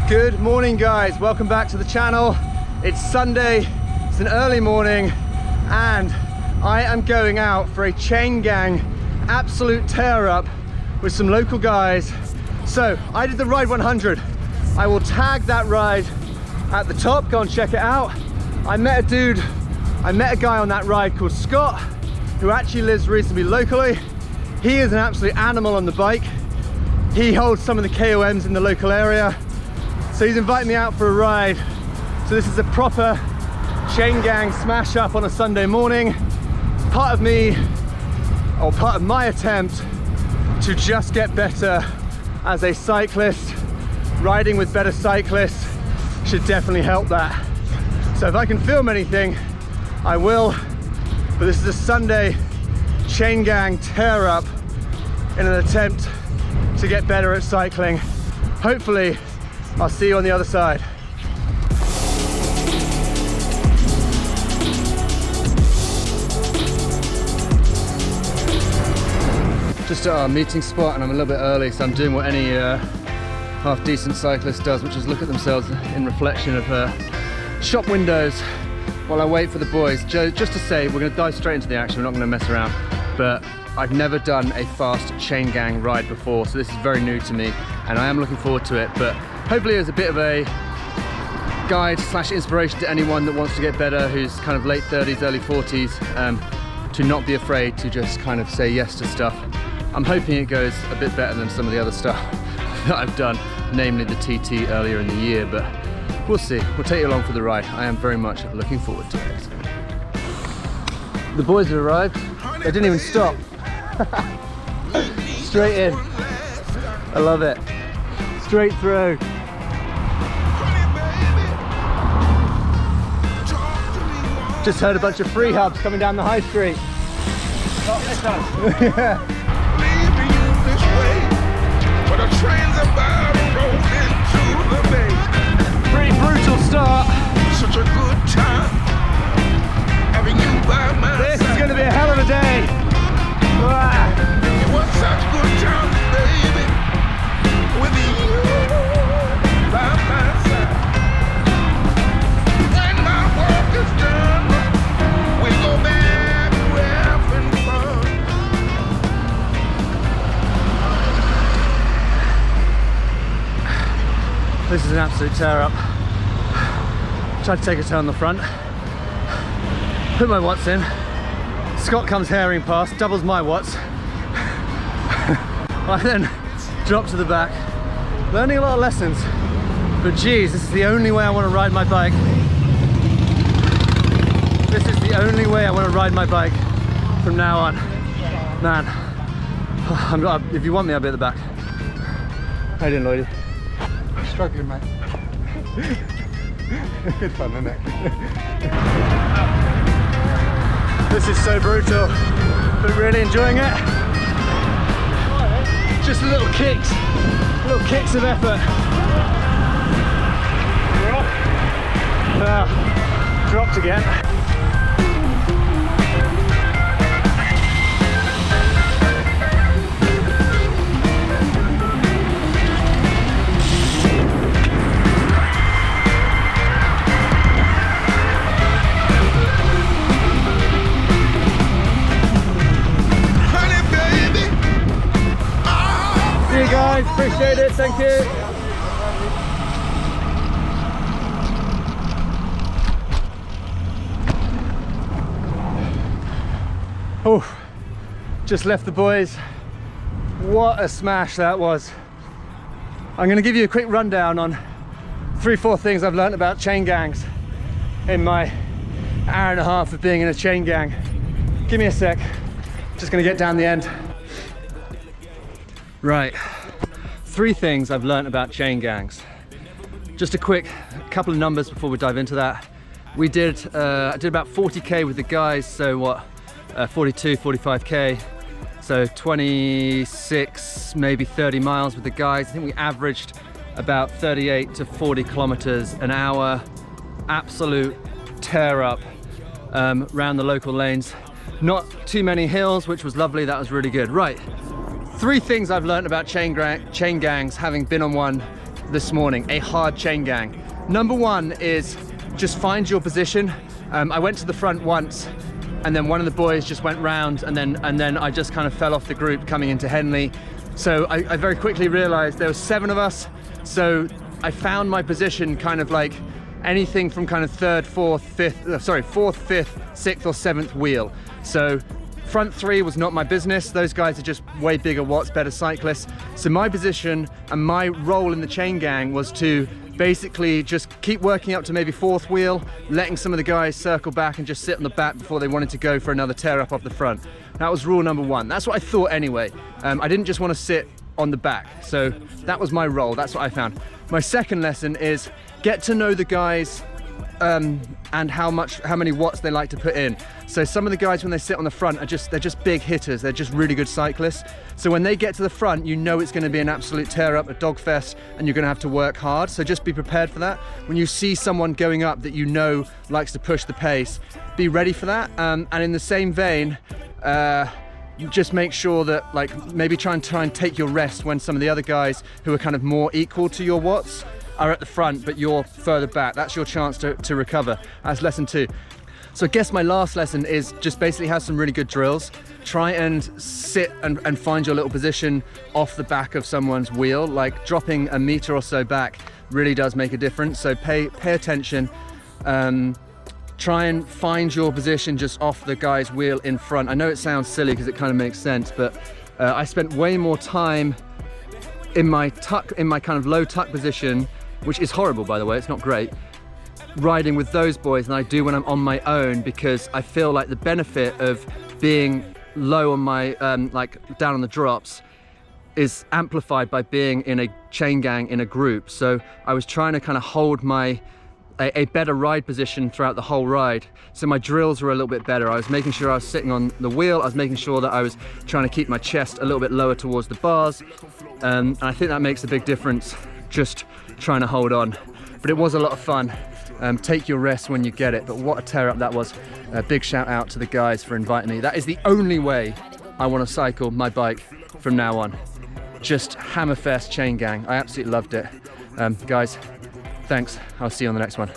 Good morning, guys. Welcome back to the channel. It's Sunday, it's an early morning, and I am going out for a chain gang absolute tear up with some local guys. So I did the Ride 100. I will tag that ride at the top, go and check it out. I met a guy on that ride called Scott, who actually lives reasonably locally. He is an absolute animal on the bike. He holds some of the KOMs in the local area. So he's invited me out for a ride. So this is a proper chain gang smash up on a Sunday morning. Part of me, or part of my attempt to just get better as a cyclist. Riding with better cyclists should definitely help that. So if I can film anything, I will. But this is a Sunday chain gang tear up in an attempt to get better at cycling. Hopefully, I'll see you on the other side. Just at our meeting spot, and I'm a little bit early, so I'm doing what any half-decent cyclist does, which is look at themselves in reflection of shop windows while I wait for the boys. Just to say, we're going to dive straight into the action, we're not going to mess around, but I've never done a fast chain gang ride before, so this is very new to me, and I am looking forward to it. But hopefully it's a bit of a guide / inspiration to anyone that wants to get better, who's kind of late 30s, early 40s, to not be afraid to just kind of say yes to stuff. I'm hoping it goes a bit better than some of the other stuff that I've done, namely the TT earlier in the year, but we'll see. We'll take you along for the ride. I am very much looking forward to it. The boys have arrived. They didn't even stop. Straight in. I love it. Straight through. Just heard a bunch of free hubs coming down the high street. Oh, this time. Yeah. Pretty brutal start. Such a good time having you by my side. This is going to be a hell of a day. It was such a good time, baby, with you by my side. When my work is done, we go back to having fun. This is an absolute tear up. Tried to take a turn on the front. Put my watts in. Scott comes herring past, doubles my watts. I then drop to the back. Learning a lot of lessons. But geez, this is the only way I want to ride my bike. This is the only way I want to ride my bike from now on. Man, if you want me, I'll be at the back. How you doing, Lloydie? Struggling, mate. Good fun, isn't it? This is so brutal, but really enjoying it. Just little kicks of effort. Dropped again. Guys, appreciate it, thank you. Oh, just left the boys. What a smash that was. I'm going to give you a quick rundown on 3-4 things I've learned about chain gangs in my hour and a half of being in a chain gang. Give me a sec, just going to get down the end. Right, 3 things I've learned about chain gangs. Just a quick couple of numbers before we dive into that. I did about 40k with the guys, so what, 42, 45k, so 26, maybe 30 miles with the guys. I think we averaged about 38 to 40 kilometers an hour. Absolute tear up around the local lanes. Not too many hills, which was lovely, that was really good. Right. 3 things I've learned about chain gangs, having been on one this morning, a hard chain gang. Number one is just find your position. I went to the front once, and then one of the boys just went round, and then I just kind of fell off the group coming into Henley. So I very quickly realized there were 7 of us, so I found my position kind of like anything from kind of 3rd, 4th, 5th, 6th or 7th wheel. So front 3 was not my business. Those guys are just way bigger watts, better cyclists. So my position and my role in the chain gang was to basically just keep working up to maybe 4th wheel, letting some of the guys circle back and just sit on the back before they wanted to go for another tear up off the front. That was rule number 1. That's what I thought anyway. I didn't just want to sit on the back. So that was my role. That's what I found. My second lesson is get to know the guys and how many watts they like to put in. So some of the guys when they sit on the front they're just big hitters. They're just really good cyclists. So when they get to the front, you know it's going to be an absolute tear up, a dog fest, and you're going to have to work hard. So just be prepared for that. When you see someone going up that you know likes to push the pace, be ready for that. And in the same vein, you just make sure that like maybe try and take your rest when some of the other guys who are kind of more equal to your watts are at the front, but you're further back. That's your chance to recover. That's lesson 2. So I guess my last lesson is just basically have some really good drills. Try and sit and find your little position off the back of someone's wheel. Like dropping a meter or so back really does make a difference. So pay attention. Try and find your position just off the guy's wheel in front. I know it sounds silly because it kind of makes sense, but I spent way more time in my kind of low tuck position, which is horrible, by the way, it's not great, riding with those boys than I do when I'm on my own, because I feel like the benefit of being low on my, like down on the drops, is amplified by being in a chain gang in a group. So I was trying to kind of hold a better ride position throughout the whole ride. So my drills were a little bit better. I was making sure I was sitting on the wheel. I was making sure that I was trying to keep my chest a little bit lower towards the bars. And I think that makes a big difference, just trying to hold on. But it was a lot of fun. Take your rest when you get it. But what a tear up that was. A big shout out to the guys for inviting me. That is the only way I want to cycle my bike from now on. Just hammerfest chain gang. I absolutely loved it. Guys, thanks. I'll see you on the next one.